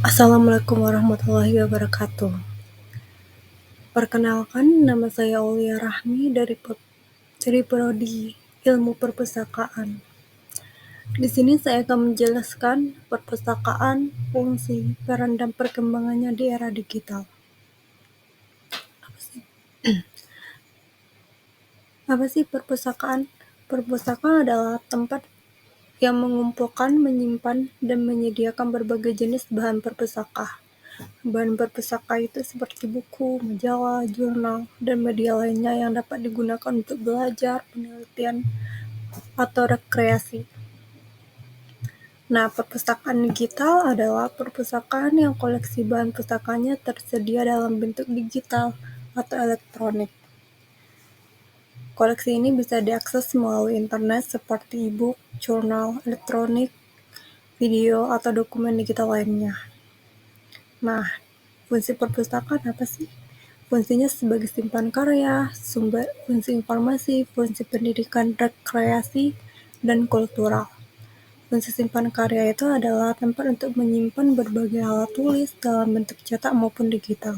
Assalamualaikum warahmatullahi wabarakatuh. Perkenalkan, nama saya Aulia Rahmi dari Prodi Ilmu Perpustakaan. Di sini saya akan menjelaskan perpustakaan, fungsi, peran dan perkembangannya di era digital. Apa sih perpustakaan? Perpustakaan adalah tempat yang mengumpulkan, menyimpan, dan menyediakan berbagai jenis bahan perpustaka. Bahan perpustaka itu seperti buku, majalah, jurnal, dan media lainnya yang dapat digunakan untuk belajar, penelitian, atau rekreasi. Nah, perpustakaan digital adalah perpustakaan yang koleksi bahan pustakanya tersedia dalam bentuk digital atau elektronik. Koleksi ini bisa diakses melalui internet seperti e-book, jurnal, elektronik, video, atau dokumen digital lainnya. Nah, fungsi perpustakaan apa sih? Fungsinya sebagai simpan karya, sumber fungsi informasi, fungsi pendidikan, rekreasi, dan kultural. Fungsi simpan karya itu adalah tempat untuk menyimpan berbagai alat tulis dalam bentuk cetak maupun digital.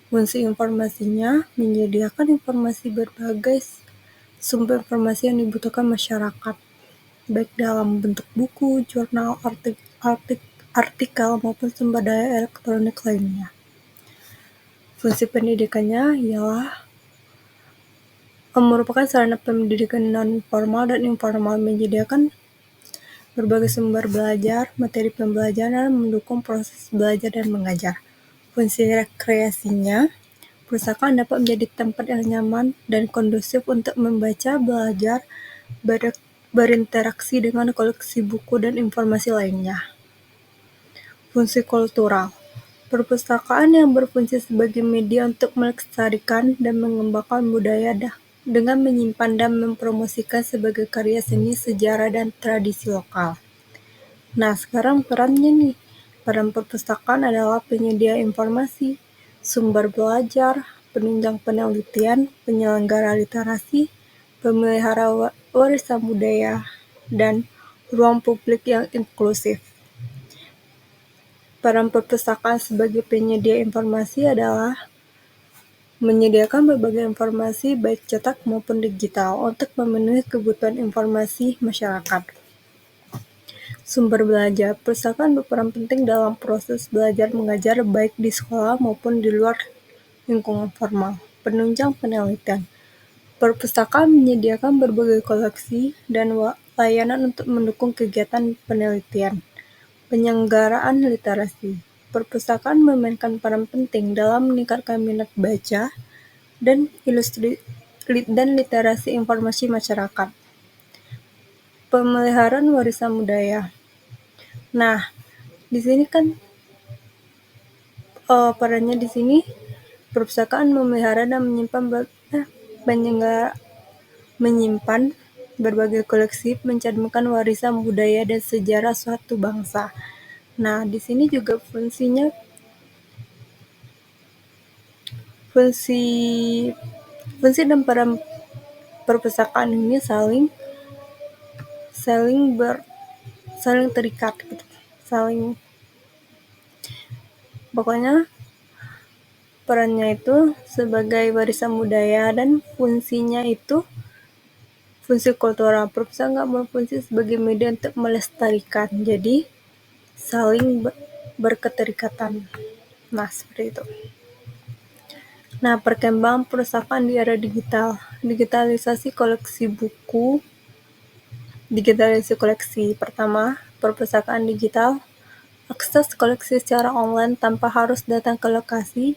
Fungsi informasinya menyediakan informasi berbagai sumber informasi yang dibutuhkan masyarakat, baik dalam bentuk buku, jurnal, artikel, maupun sumber daya elektronik lainnya. Fungsi pendidikannya ialah merupakan sarana pendidikan non-formal dan informal, menyediakan berbagai sumber belajar, materi pembelajaran, mendukung proses belajar dan mengajar. Fungsi rekreasinya, perpustakaan dapat menjadi tempat yang nyaman dan kondusif untuk membaca, belajar, berinteraksi dengan koleksi buku dan informasi lainnya. Fungsi kultural, perpustakaan yang berfungsi sebagai media untuk melestarikan dan mengembangkan budaya dengan menyimpan dan mempromosikan sebagai karya seni, sejarah, dan tradisi lokal. Nah, sekarang perannya nih. Peran perpustakaan adalah penyedia informasi, sumber belajar, penunjang penelitian, penyelenggara literasi, pemelihara warisan budaya, dan ruang publik yang inklusif. Peran perpustakaan sebagai penyedia informasi adalah menyediakan berbagai informasi baik cetak maupun digital untuk memenuhi kebutuhan informasi masyarakat. Sumber belajar, perpustakaan berperan penting dalam proses belajar mengajar baik di sekolah maupun di luar lingkungan formal. Penunjang penelitian, perpustakaan menyediakan berbagai koleksi dan layanan untuk mendukung kegiatan penelitian. Penyelenggaraan literasi, perpustakaan memainkan peran penting dalam meningkatkan minat baca dan literasi informasi masyarakat. Pemeliharaan warisan budaya. Nah, di sini kan perannya di sini perpustakaan memelihara dan menyimpan berbagai koleksi, mencantumkan warisan budaya dan sejarah suatu bangsa. Nah, di sini juga fungsi dan peran perpustakaan ini saling terikat gitu. Pokoknya perannya itu sebagai warisan budaya dan fungsinya itu fungsi kultural. Perpustakaan berfungsi sebagai media untuk melestarikan, jadi saling berketerikatan. Nah, seperti itu. Nah, perkembangan perpustakaan di era digital. Digitalisasi koleksi buku. Digitalisasi koleksi. Pertama, perpustakaan digital. Akses koleksi secara online tanpa harus datang ke lokasi.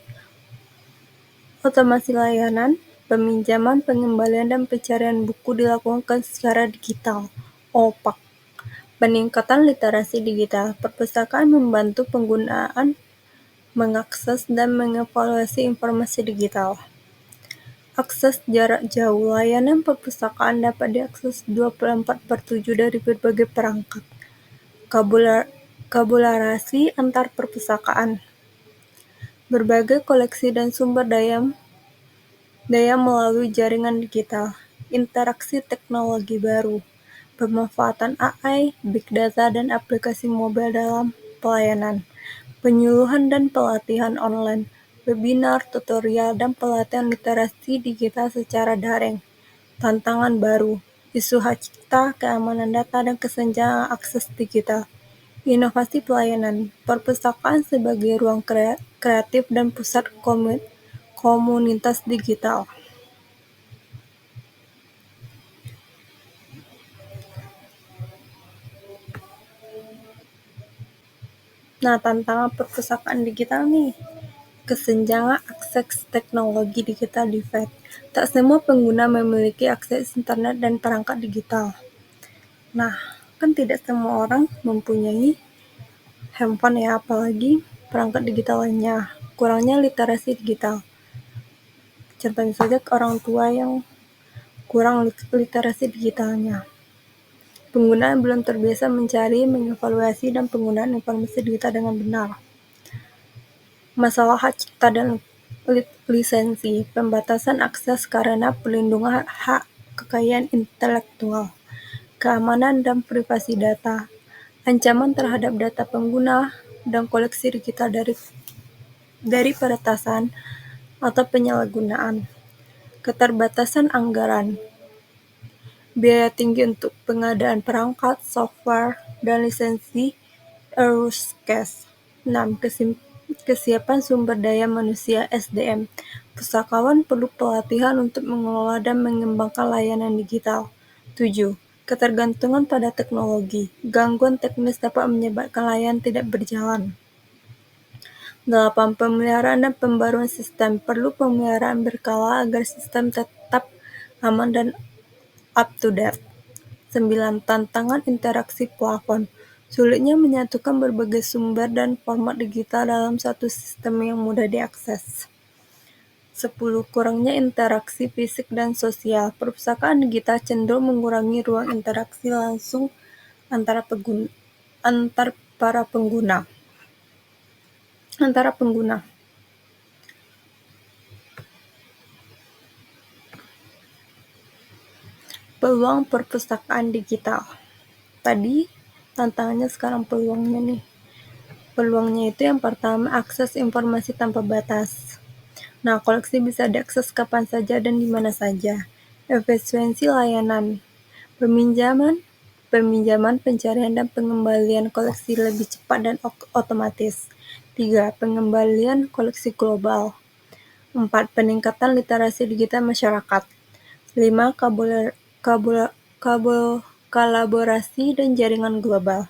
Otomasi layanan, peminjaman, pengembalian, dan pencarian buku dilakukan secara digital. OPAK. Peningkatan literasi digital. Perpustakaan membantu penggunaan mengakses dan mengevaluasi informasi digital. Akses jarak jauh, layanan perpustakaan dapat diakses 24/7 dari berbagai perangkat. Kolaborasi antar perpustakaan. Berbagai koleksi dan sumber daya melalui jaringan digital. Interaksi teknologi baru. Pemanfaatan AI, Big Data, dan aplikasi mobile dalam pelayanan. penyuluhan dan pelatihan online, webinar, tutorial, dan pelatihan literasi digital secara daring. Tantangan baru, isu hak cipta, keamanan data, dan kesenjangan akses digital. Inovasi pelayanan, perpustakaan sebagai ruang kreatif dan pusat komunitas digital. Nah, tantangan perpustakaan digital nih, kesenjangan akses teknologi digital divide. Tak semua pengguna memiliki akses internet dan perangkat digital. Nah, kan tidak semua orang mempunyai handphone ya, apalagi perangkat digital lainnya. Kurangnya literasi digital. Contohnya saja orang tua yang kurang literasi digitalnya. Pengguna belum terbiasa mencari, mengevaluasi, dan penggunaan informasi digital dengan benar. Masalah hak cipta dan lisensi, pembatasan akses karena pelindungan hak kekayaan intelektual, keamanan dan privasi data, ancaman terhadap data pengguna dan koleksi digital dari peretasan atau penyalahgunaan, keterbatasan anggaran, biaya tinggi untuk pengadaan perangkat, software, dan lisensi use case. 6. Kesiapan sumber daya manusia (SDM). Pustakawan perlu pelatihan untuk mengelola dan mengembangkan layanan digital. 7. Ketergantungan pada teknologi. Gangguan teknis dapat menyebabkan layanan tidak berjalan. 8. Pemeliharaan dan pembaruan sistem. Perlu pemeliharaan berkala agar sistem tetap aman dan up-to-date. 9. Tantangan interaksi plafon. Sulitnya menyatukan berbagai sumber dan format digital dalam satu sistem yang mudah diakses. 10. Kurangnya interaksi fisik dan sosial. Perpustakaan digital cenderung mengurangi ruang interaksi langsung antara pengguna. Peluang perpustakaan digital. Tadi tantangannya, sekarang peluangnya nih. Peluangnya itu yang pertama, akses informasi tanpa batas. Nah, koleksi bisa diakses kapan saja dan di mana saja. Efisiensi layanan, peminjaman, pencarian dan pengembalian koleksi lebih cepat dan otomatis. 3. Pengembalian koleksi global. 4. Peningkatan literasi digital masyarakat. 5. Kolaborasi dan jaringan global.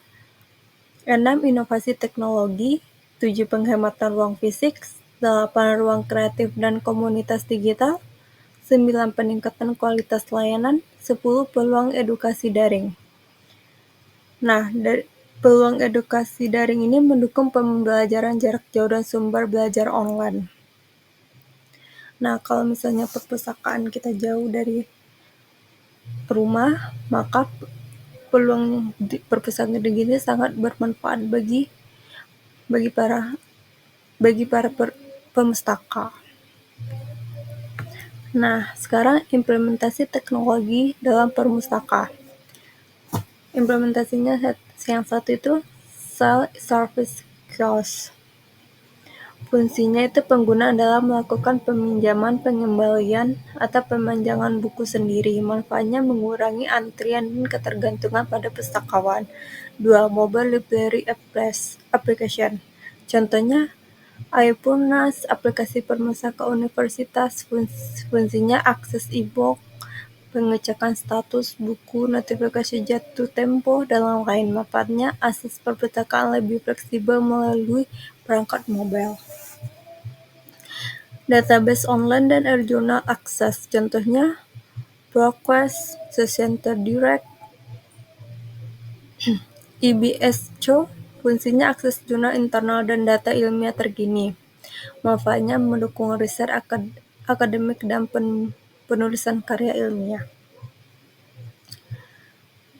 6. Inovasi teknologi. 7. Penghematan ruang fisik. 8. Ruang kreatif dan komunitas digital. 9. Peningkatan kualitas layanan. 10. Peluang edukasi daring. Nah, peluang edukasi daring ini mendukung pembelajaran jarak jauh dan sumber belajar online. Nah, kalau misalnya perpustakaan kita jauh dari rumah, maka peluang perpustakaan digital sangat bermanfaat bagi para pemustaka. Nah, sekarang implementasi teknologi dalam perpustaka. Implementasinya yang satu itu self-service kiosk. Fungsinya itu pengguna adalah melakukan peminjaman, pengembalian, atau pemanjangan buku sendiri. Manfaatnya mengurangi antrian dan ketergantungan pada pustakawan. 2. Mobile Library Application. Contohnya, iPurnas, aplikasi perpustaka universitas. Fungsinya akses e-book, pengecekan status buku, notifikasi jatuh tempo, dan lain-lain. Manfaatnya akses perpustakaan lebih fleksibel melalui perangkat mobile. Database online dan e-journal akses. Contohnya, ProQuest, Center Direct, IBSCO. Fungsinya akses jurnal internal dan data ilmiah terkini. Manfaatnya mendukung riset akademik dan penulisan karya ilmiah.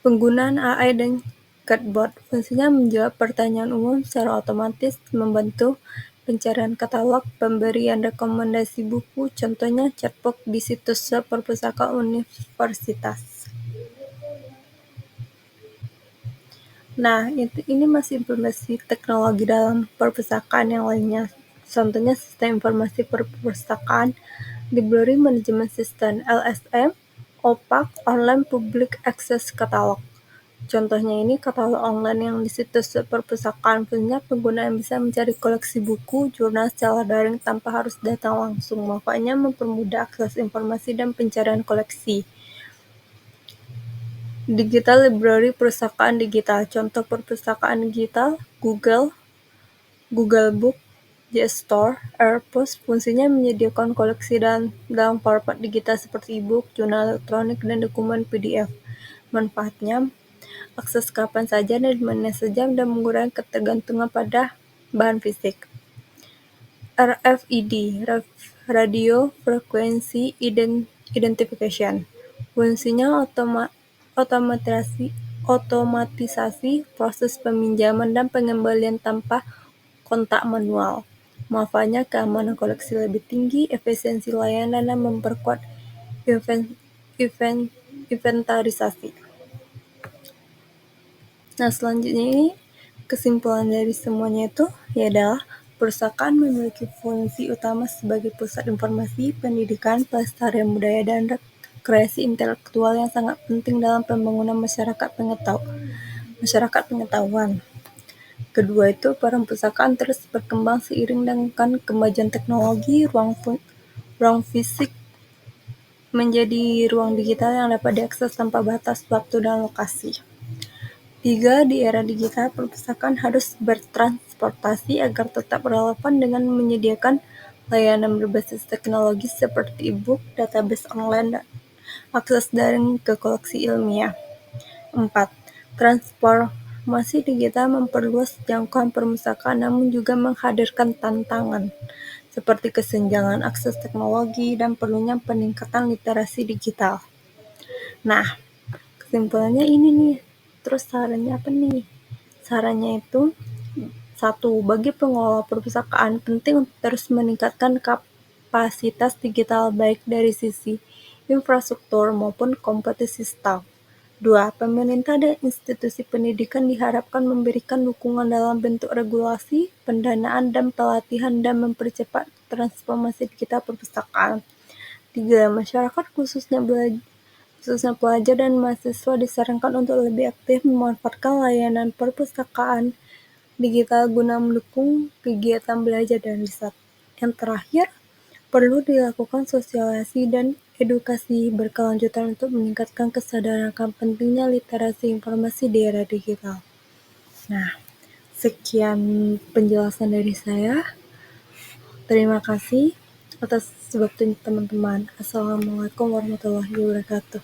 Penggunaan AI dan chatbot. Fungsinya menjawab pertanyaan umum secara otomatis, membantu pencarian katalog, pemberian rekomendasi buku. Contohnya chatbot di situs web perpustakaan universitas. Nah, ini masih implementasi teknologi dalam perpustakaan yang lainnya. Contohnya sistem informasi perpustakaan, Library Management System (LSM), OPAC (Online Public Access Catalog). Contohnya ini katalog online yang di situs perpustakaan punya pengguna yang bisa mencari koleksi buku, jurnal secara daring tanpa harus datang langsung. Manfaatnya mempermudah akses informasi dan pencarian koleksi. Digital Library Perpustakaan Digital. Contoh perpustakaan digital, Google Book, JSTOR, AirPost. Fungsinya menyediakan koleksi dalam format digital seperti e-book, jurnal elektronik, dan dokumen PDF. Manfaatnya, akses kapan saja dan di mana saja dan mengurangi ketergantungan pada bahan fisik. RFID, Radio Frequency Identification. Fungsinya otomatisasi proses peminjaman dan pengembalian tanpa kontak manual. Manfaatnya keamanan koleksi lebih tinggi, efisiensi layanan, dan memperkuat inventarisasi. Nah, selanjutnya ini kesimpulan dari semuanya itu adalah perpustakaan memiliki fungsi utama sebagai pusat informasi, pendidikan, pelestarian budaya, dan rekreasi intelektual yang sangat penting dalam pembangunan masyarakat pengetahuan. Kedua itu, perpustakaan terus berkembang seiring dengan kemajuan teknologi, ruang fisik menjadi ruang digital yang dapat diakses tanpa batas waktu dan lokasi. 3. Di era digital, perpustakaan harus bertransportasi agar tetap relevan dengan menyediakan layanan berbasis teknologi seperti e-book, database online, dan akses daring ke koleksi ilmiah. 4. Transformasi digital memperluas jangkauan perpustakaan namun juga menghadirkan tantangan seperti kesenjangan akses teknologi dan perlunya peningkatan literasi digital. Nah, kesimpulannya ini nih. Terus sarannya apa nih? Sarannya itu, 1. Bagi pengelola perpustakaan, penting untuk terus meningkatkan kapasitas digital baik dari sisi infrastruktur maupun kompetensi staf. 2. Pemerintah dan institusi pendidikan diharapkan memberikan dukungan dalam bentuk regulasi, pendanaan, dan pelatihan dan mempercepat transformasi digital perpustakaan. 3. Masyarakat khususnya pelajar dan mahasiswa disarankan untuk lebih aktif memanfaatkan layanan perpustakaan digital guna mendukung kegiatan belajar dan riset. Yang terakhir, perlu dilakukan sosialisasi dan edukasi berkelanjutan untuk meningkatkan kesadaran akan pentingnya literasi informasi di era digital. Nah, sekian penjelasan dari saya. Terima kasih atas waktunya teman-teman. Assalamualaikum warahmatullahi wabarakatuh.